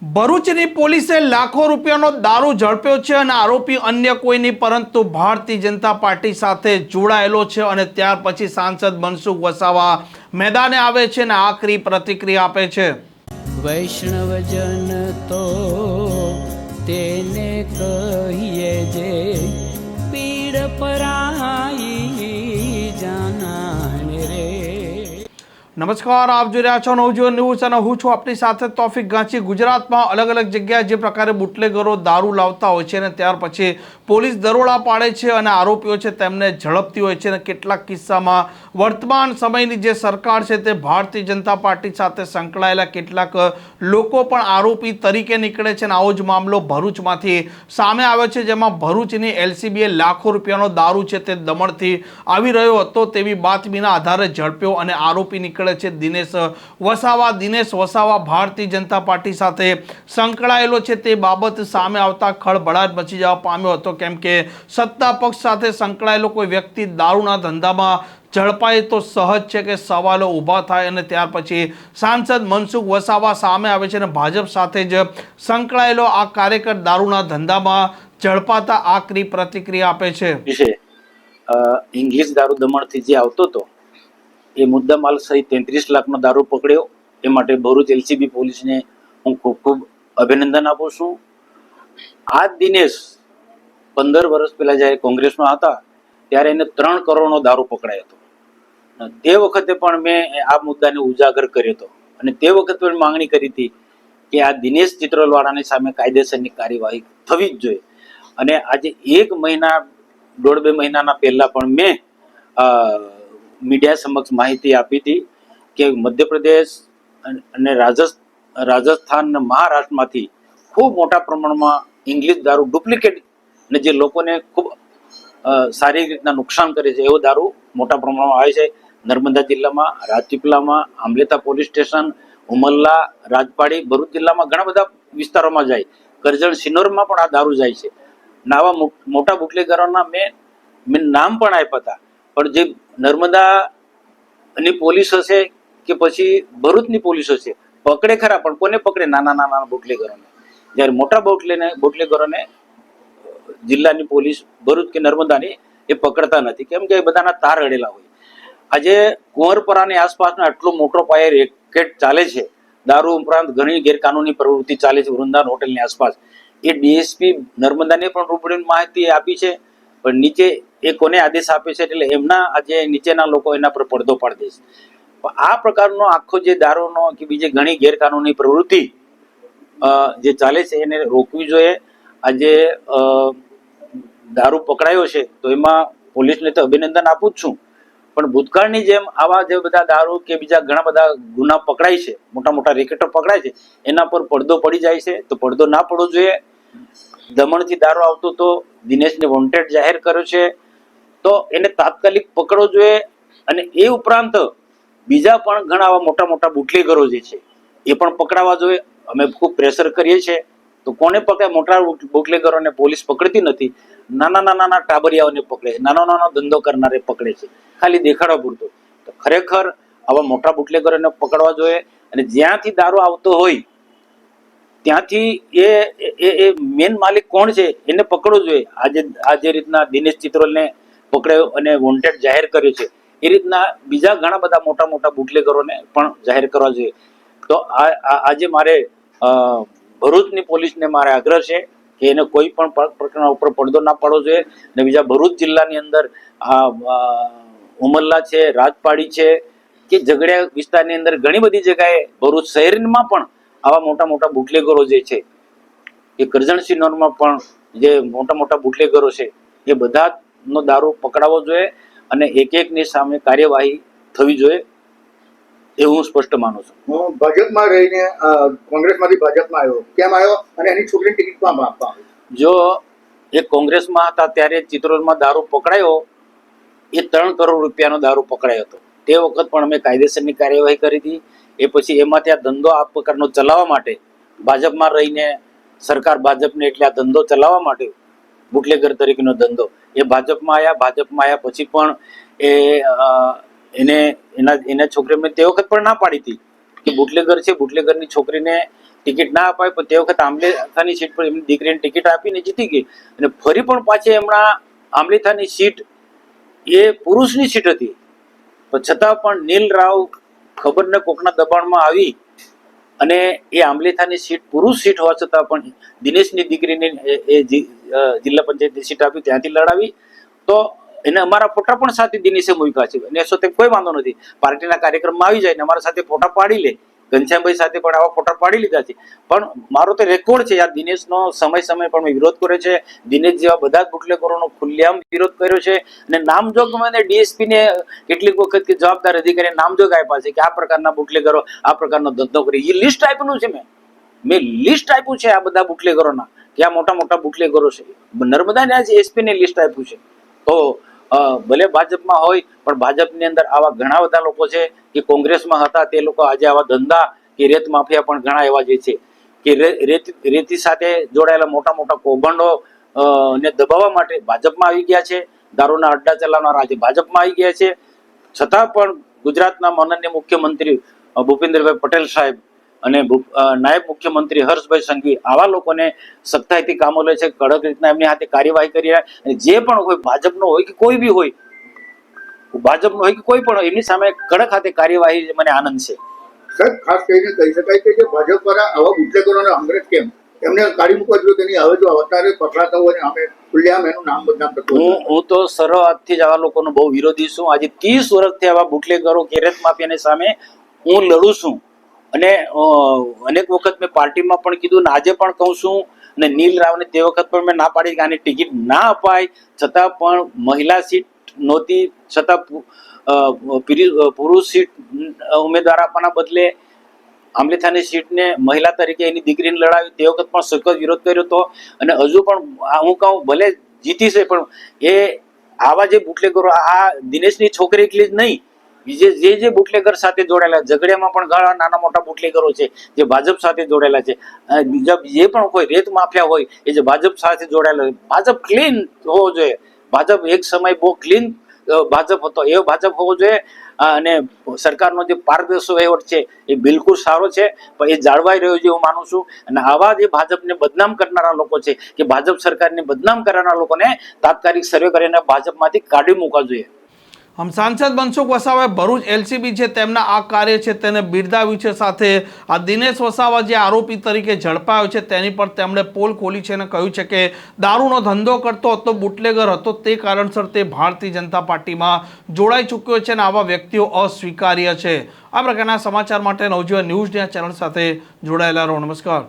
ભરૂચની પોલીસે લાખો રૂપિયાનો દારૂ ઝડપ્યો છે અને આરોપી અન્ય કોઈ નહીં પરંતુ ભારતીય જનતા પાર્ટી સાથે જોડાયેલો છે અને ત્યાર પછી સાંસદ મનસુખ વસાવા મેદાને આવે છે અને આકરી પ્રતિક્રિયા આપે છે। વૈષ્ણવજન તો તેને કહીએ જે પીડ પરાઈ જાનાને રે। નમસ્કાર, આપ જોઈ રહ્યા છો નવજીવન ન્યૂઝ અને હું છું આપની સાથે તોફિક ગાંચી। ગુજરાતમાં અલગ અલગ જગ્યાએ જે પ્રકારે બુટલેગરો દારૂ લાવતા હોય છે અને ત્યાર પછી પોલીસ દરોડા પાડે છે અને આરોપીઓ છે તેમને ઝડપતી હોય છે અને કેટલાક કિસ્સામાં વર્તમાન સમયની જે સરકાર છે તે ભારતીય જનતા પાર્ટી સાથે સંકળાયેલા કેટલાક લોકો પણ આરોપી તરીકે નીકળે છે અને આવો જ મામલો ભરૂચમાંથી સામે આવ્યો છે, જેમાં ભરૂચની એલસીબીએ લાખો રૂપિયાનો દારૂ છે તે દમણથી આવી રહ્યો હતો તેવી બાતમીના આધારે ઝડપ્યો અને આરોપી નીકળે છે દિનેશ વસાવા ભારતીય જનતા પાર્ટી સાથે સંકળાયેલો છે। તે બાબત સામે આવતા ખળભળાટ મચી જવા પામ્યો હતો, કેમ કે સત્તા પક્ષ સાથે સંકળાયેલો કોઈ વ્યક્તિ દારૂના ધંધામાં ઝડપાય તો સહજ છે કે સવાલો ઊભા થાય અને ત્યાર પછી સાંસદ મનસુખ વસાવા સામે આવે છે અને ભાજપ સાથે જ સંકળાયેલો આ કાર્યકર દારૂના ધંધામાં ઝડપાતા આકરી પ્રતિક્રિયા આપે છે। ઇંગ્લિશ દારૂ દમણથી જે આવતો હતો એ મુદ્દામાલ સહિત 33 લાખનો દારૂ પકડ્યો। એ માટે ભરૂચ એલસીબી પોલીસને હું ખૂબ ખૂબ અભિનંદન આપું છું। આ દિનેશ 15 વર્ષ પહેલા જ્યારે કોંગ્રેસમાં હતા ત્યારે એને 3 કરોડનો દારૂ પકડાયો હતો। તે વખતે પણ મેં આ મુદ્દાને ઉજાગર કર્યો હતો અને તે વખતે પણ માંગણી કરી હતી કે આ દિનેશ ચિત્રોલવાળાની સામે કાયદેસરની કાર્યવાહી થવી જ જોઈએ। અને આજે 1 મહિના 1.5-2 મહિનાના પહેલા પણ મેં મીડિયા સમક્ષ માહિતી આપી હતી કે મધ્યપ્રદેશ અને રાજસ્થાન અને મહારાષ્ટ્રમાંથી ખૂબ મોટા પ્રમાણમાં ઇંગ્લિશ દારૂ ડુપ્લિકેટ અને જે લોકોને ખૂબ સારી રીતના નુકસાન કરે છે એવો દારૂ મોટા પ્રમાણમાં આવે છે। નર્મદા જિલ્લામાં, રાજપીપળામાં, આંબલેતા પોલીસ સ્ટેશન, ઉમરલા, રાજપાડી, ભરૂચ જિલ્લામાં ઘણા બધા વિસ્તારોમાં જાય, કરજણ સિનોરમાં પણ આ દારૂ જાય છે। આવા મોટા બુટલેગરોના મેં નામ પણ આપ્યા હતા, પણ જે નર્મદાની પોલીસ હશે કે પછી ભરૂચની પોલીસ હશે પકડે ખરા, પણ કોને પકડે? નાના બુટલેગરોને। જ્યારે મોટા બુટલેગરોને જિલ્લાની પોલીસ ભરૂચ કે નર્મદાની એ પકડતા નથી, કેમ કે બધાના તાર અડેલા હોય। આજે કુંવરપરાની આસપાસનો આટલો મોટો પાયે રેકેટ ચાલે છે, દારૂ ઉપરાંત ઘણી ગેરકાનૂની પ્રવૃત્તિ ચાલે છે વૃંદાવન હોટલની આસપાસ। એ ડીએસપી નર્મદાને પણ રૂબરૂ માહિતી આપી છે, પણ નીચે એ કોને આદેશ આપે છે એટલે એમના આજે નીચેના લોકો એના પર પડદો પાડી દે છે। આ પ્રકારનો આખો જે દારૂનો કે બીજી ઘણી ગેરકાનૂની પ્રવૃત્તિ જે ચાલે છે એને રોકવી જોઈએ। આજે દારૂ પકડાયો છે તો એમાં પોલીસને તો અભિનંદન આપું જ છું, પણ ભૂતકાળની જેમ આવા જે બધા દારૂ કે બીજા ઘણા બધા ગુના પકડાય છે, મોટા મોટા રેકેટો પકડાય છે, એના પર પડદો પડી જાય છે તો પડદો ના પડવો જોઈએ। દમણથી દારૂ આવતો તો દિનેશને વોન્ટેડ જાહેર કર્યો છે તો એને તાત્કાલિક પકડવો જોઈએ। અને એ ઉપરાંત બીજા પણ ઘણા આવા મોટા મોટા બુટલેગરો જે છે એ પણ પકડાવા જોઈએ। અમે ખૂબ પ્રેશર કરીએ છીએ તો કોને પકડે? મોટા બુટલેગરોને પોલીસ પકડતી નથી, નાના ટાબરિયાઓને પકડે છે, નાનો ધંધો કરનારે પકડે છે ખાલી દેખાડવા પૂરતો। તો ખરેખર આવા મોટા બુટલેગરોને પકડવા જોઈએ અને જ્યાંથી દારૂ આવતો હોય ત્યાંથી એ મેન માલિક કોણ છે એને પકડવો જોઈએ। આ જે રીતના દિનેશ ચિત્રોલને પકડ્યો અને વોન્ટેડ જાહેર કર્યો છે એ રીતના બીજા ઘણા બધા મોટા બુટલેગરોને પણ જાહેર કરવા જોઈએ। તો આજે મારે ભરૂચની પોલીસને મારે આગ્રહ છે કે એને કોઈ પણ પ્રકારના ઉપર પડદો ના પાડવો જોઈએ। અને બીજા ભરૂચ જિલ્લાની અંદર ઉમરલા છે, રાજપાડી છે કે ઝઘડિયા વિસ્તારની અંદર ઘણી બધી જગ્યાએ ભરૂચ શહેરમાં પણ આવા મોટા બુટલેગરો જે છે એ કરજણ સિનોરમાં પણ જે મોટા બુટલેગરો છે એ બધાનો દારૂ પકડાવવો જોઈએ અને એકની સામે કાર્યવાહી થવી જોઈએ એવું હું સ્પષ્ટ માનું છું। હું ભાજપમાં રહીને કોંગ્રેસમાંથી ભાજપમાં આવ્યો, કેમ આવ્યો અને એની છોકરીની ટિકિટ પણ આપવા? જો એ કોંગ્રેસમાં હતા ત્યારે ચિત્રોલમાં દારૂ પકડાયો, એ 3 કરોડ રૂપિયાનો દારૂ પકડાયો હતો। તે વખત પણ અમે કાયદેસરની કાર્યવાહી કરી હતી। એ પછી એમાંથી આ ધંધો આ પ્રકારનો ચલાવવા માટે ભાજપમાં રહીને સરકાર ભાજપને એટલે આ ધંધો ચલાવવા માટે બુટલેગર તરીકેનો ધંધો એ ભાજપમાં આવ્યા પછી પણ એના છોકરીને તે વખત પણ ના પાડી હતી કે બુટલેગર છે, બુટલેગરની છોકરીને ટિકિટ ના અપાય, પણ તે વખતે આંબલીથાની સીટ પર એમની દીકરીને ટિકિટ આપીને જીતી ગઈ. અને ફરી પણ પાછી હમણાં આંબલીથાની સીટ એ પુરુષની સીટ હતી, તો છતાં પણ નીલ રાવ ખબર ને કોકના દબાણમાં આવી અને એ આંબલીથાની સીટ પુરુષ સીટ હોવા છતાં પણ દિનેશની દીકરીને એ જિલ્લા પંચાયતની સીટ આપી, ત્યાંથી લડાવી. તો એને અમારા ફોટા પણ સાથે દિનેશે મૂક્યા છે, અને તે કોઈ વાંધો નથી. પાર્ટીના કાર્યક્રમમાં આવી જાય ને અમારા સાથે ફોટા પાડી લે. ઘનશ્યામભાઈ સાથે પણ આવા ફોટા પાડી લીધા છે. પણ મારો તો રેકોર્ડ છે યાર, દિનેશનો સમય પણ મેં વિરોધ કર્યો છે. દિનેશ જેવા બધા જ બુટલેગરોનો ખુલ્લેઆમ વિરોધ કર્યો છે. અને નામજોગ મને ડીએસપી ને કેટલીક વખત કે જવાબદાર અધિકારી નામજોગ આપ્યા છે કે આ પ્રકારના બુટલેગરો આ પ્રકારનો ધંધો કરી. એ લિસ્ટ આપ્યું છે, મેં લિસ્ટ આપ્યું છે આ બધા બુટલેગરોના, કે આ મોટા મોટા બુટલેગરો છે. નર્મદાના જ એસપી ને લિસ્ટ આપ્યું છે. તો ભલે ભાજપમાં હોય, પણ ભાજપની અંદર આવા ઘણા બધા લોકો છે કે કોંગ્રેસમાં હતા તે લોકો આજે આવા ધંધા કે રેત માફિયા પણ ઘણા એવા જે છે કે રેતી સાથે જોડાયેલા મોટા મોટા કૌભાંડો ને દબાવવા માટે ભાજપમાં આવી ગયા છે. દારૂના અડ્ડા ચલાવનારા આજે ભાજપમાં આવી ગયા છે. છતાં પણ ગુજરાતના માનનીય મુખ્યમંત્રી ભૂપેન્દ્રભાઈ પટેલ સાહેબ અને નાયબ મુખ્યમંત્રી હર્ષભાઈ સંઘવી આવા લોકોને સખ્તાઈથી કામો લે છે, કડક રીતના એમની હાથે કાર્યવાહી કરી રહ્યા. અને જે પણ હોય, ભાજપનો હોય કે કોઈ બી હોય, ભાજપનો હોય કે કોઈ પણ હોય, એમની સામે કડક હાથે કાર્યવાહી મને આનંદ છે. સાહેબ, ખાસ કરીને કહી શકાય કે જે ભાજપ દ્વારા આવા બુટલેગરોને અંગ્રેજ કેમ એમને કાઢી મૂકવા જોઈએ, તેની હવે જો અત્યારે પકડાતા હોય ને અમે ખુલ્લેઆમ એનું નામ બદનામ કરતો. હું તો શરૂઆતથી જ આવા લોકોનો બહુ વિરોધી છું. આજે 30 વર્ષથી આવા બુટલેગરો કે રેત માફિયાની સામે હું લડું છું. અને અનેક વખત મેં પાર્ટીમાં પણ કીધું ને આજે પણ કહું છું. અને નીલ રાવને તે વખત પણ મેં ના પાડી કે આની ટિકિટ ના અપાય, છતાં પણ મહિલા સીટ નહોતી, છતાં પુરુષ સીટ ઉમેદવાર આપવાના બદલે આંબલીથાની સીટને મહિલા તરીકે એની દીકરીને લડાવી. તે વખત પણ સખત વિરોધ કર્યો હતો. અને હજુ પણ હું કહું ભલે જીતી છે, પણ એ આવા જે બુટલેગરો, આ દિનેશની છોકરી એટલી જ નહીં, જે બુટલેગર સાથે જોડાયેલા, ઝઘડિયામાં પણ ઘણા નાના મોટા બુટલેગરો છે જે ભાજપ સાથે જોડાયેલા છે. બીજા જે પણ કોઈ રેત માફિયા હોય એ જે ભાજપ સાથે જોડાયેલા, ભાજપ ક્લીન હોવો જોઈએ. ભાજપ એક સમય બહુ ક્લીન ભાજપ હતો, એવો ભાજપ હોવો જોઈએ. અને સરકારનો જે પારદર્શી વહીવટ છે એ બિલકુલ સારો છે, પણ એ જાળવાઈ રહ્યો છે એવું માનું છું. અને આવા જે ભાજપને બદનામ કરનારા લોકો છે કે ભાજપ સરકારને બદનામ કરનારા લોકોને તાત્કાલિક સર્વે કરીને ભાજપમાંથી કાઢી મૂકવા જોઈએ. આમ સાંસદ મનસુખ વસાવાએ ભરૂચ એલસીબી છે તેમના આ કાર્ય છે તેને બિરદાવ્યું છે. સાથે આ દિનેશ વસાવા જે આરોપી તરીકે ઝડપાયો છે તેની પર તેમણે પોલ ખોલી છે અને કહ્યું છે કે દારૂનો ધંધો કરતો હતો, બુટલેગર હતો, તે કારણસર તે ભારતીય જનતા પાર્ટીમાં જોડાઈ ચૂક્યો છે અને આવા વ્યક્તિઓ અસ્વીકાર્ય છે. આ પ્રકારના સમાચાર માટે નવજીવન ન્યૂઝની ચેનલ સાથે જોડાયેલા રહો. નમસ્કાર.